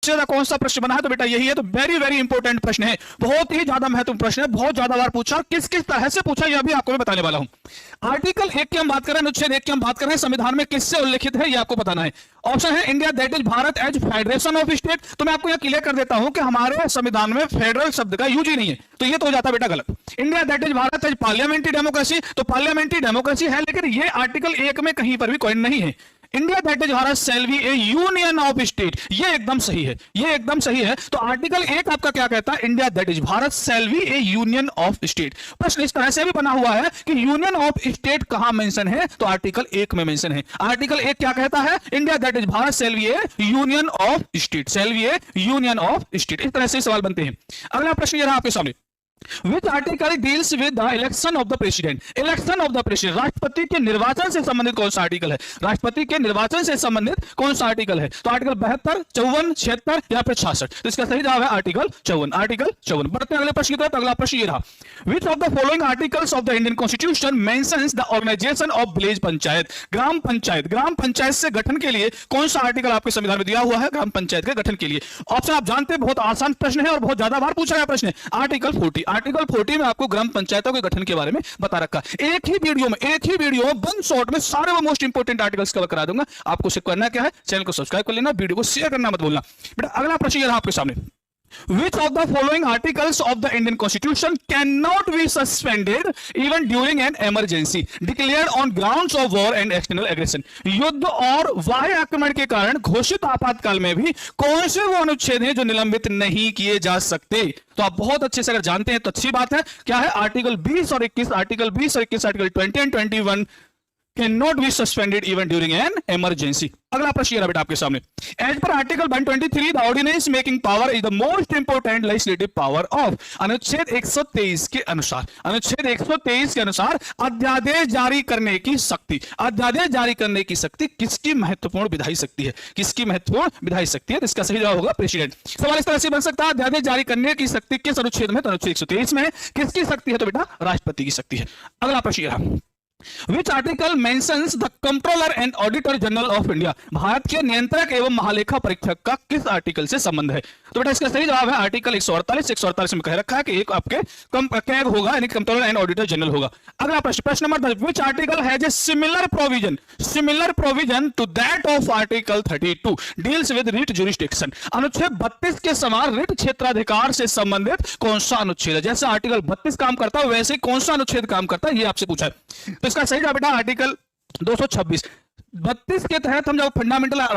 सबसे ज्यादा कौन सा प्रश्न बना है, तो बेटा यही है। तो वेरी वेरी इंपॉर्टेंट प्रश्न है, बहुत ही ज्यादा महत्वपूर्ण प्रश्न है, बहुत ज्यादा बार पूछा, किस किस तरह से पूछा यह भी आपको मैं बताने वाला हूं। आर्टिकल 1 की हम बात कर रहे हैं, अनुच्छेद 1 की हम बात कर रहे हैं, संविधान में किससे उल्लिखित है यह आपको बताना है। ऑप्शन है India, that is Bharat as federation of state. तो मैं आपको यह क्लियर कर देता हूं कि हमारे संविधान में फेडरल शब्द का यूज ही नहीं है, तो यह तो हो जाता बेटा गलत। India that is Bharat as parliamentary democracy, तो पार्लियामेंट्री डेमोक्रेसी है, लेकिन यह आर्टिकल 1 में कहीं पर भी कोई नहीं है। India that is Bharat shall be A union of state, ये एकदम सही है, ये एकदम सही है। तो आर्टिकल 1 आपका क्या कहता है, India that is Bharat shall be A union of state. प्रश्न इस तरह से भी बना हुआ है कि यूनियन ऑफ स्टेट कहां मेंशन है, तो आर्टिकल 1 में मेंशन है। आर्टिकल 1 क्या कहता है, India that is Bharat shall be A union of state, shall be A union of state. इस तरह से सवाल बनते हैं। अगला प्रश्न ये रहा आपके सामने, Which article deals with the election of the president? Election of the president, राष्ट्रपति के निर्वाचन से संबंधित कौन सा आर्टिकल है, राष्ट्रपति के निर्वाचन से संबंधित कौन सा आर्टिकल है। तो आर्टिकल 72, 54, 76 या फिर 66। तो इसका सही जवाब है आर्टिकल 54, आर्टिकल 54। बढ़ते हैं अगले प्रश्न की तरफ। अगला प्रश्न ये रहा, Which of the following articles of the Indian Constitution mentions the organization of village panchayat, ग्राम पंचायत, ग्राम पंचायत से गठन के लिए कौन सा आर्टिकल आपके संविधान में दिया हुआ है, ग्राम पंचायत के गठन के लिए। ऑप्शन आप जानते हैं, बहुत आसान प्रश्न है और बहुत ज्यादा बार पूछा गया प्रश्न है। आर्टिकल 40, आर्टिकल 40 में आपको ग्राम पंचायतों के गठन के बारे में बता रखा। एक ही वीडियो में वन शॉट में सारे वो मोस्ट इंपोर्टेंट आर्टिकल्स कवर करा दूंगा। आपको सिर्फ करना क्या है, चैनल को सब्सक्राइब कर लेना, वीडियो को शेयर करना मत भूलना। बेटा अगला प्रश्न ये रहा आपके सामने, Which of the following articles of the Indian Constitution cannot be suspended even during an emergency declared on grounds of war and external aggression? युद्ध और बाह्य आक्रमण के कारण घोषित आपातकाल में भी कौन से वो अनुच्छेद हैं जो निलंबित नहीं किए जा सकते। तो आप बहुत अच्छे से अगर जानते हैं तो अच्छी बात है। क्या है, आर्टिकल 20 और 21, आर्टिकल 20 और 21, article 20 and 21 cannot be suspended even during an emergency. अगला प्रश्न बेटा आपके सामने, एज पर article 123 the ordinance making power is the most important legislative power of. अनुच्छेद 123 के अनुसार, अनुच्छेद 123 के अनुसार अध्यादेश जारी करने की शक्ति, अध्यादेश जारी करने की शक्ति किसकी महत्वपूर्ण विधायी शक्ति है, किसकी महत्वपूर्ण विधायी शक्ति है। तो इसका सही जवाब होगा प्रेसिडेंट। सवाल इस तरह से बन सकता है, अध्यादेश जारी करने की शक्ति किस अनुच्छेद में, तो अनुच्छेद 123 में है। किसकी शक्ति है, तो बेटा राष्ट्रपति की शक्ति है। अगला प्रश्न ये रहा, Which article mentions the Comptroller and Auditor General of India? Bharat के नियंत्रक एवं महालेखा परीक्षक का किस आर्टिकल से संबंध है। तो बेटा इसका सही जवाब है आर्टिकल 148 में कह रखा है कि एक आपके कैग होगा, यानी कंट्रोलर एंड ऑडिटर जनरल होगा। अगला प्रश्न, प्रश्न number 10, Which article has a similar provision to that of article 32 deals with writ jurisdiction? अनुच्छेद 32 के समान रिट क्षेत्राधिकार से संबंधित कौन सा अनुच्छेद है। जैसे आर्टिकल 32 काम करता है वैसे कौन सा अनुच्छेद काम करता है, ये आपसे पूछा है। तो इसका सही जवाब बेटा आर्टिकल 226। 32 के तहत हम जब फंडामेंटल राइट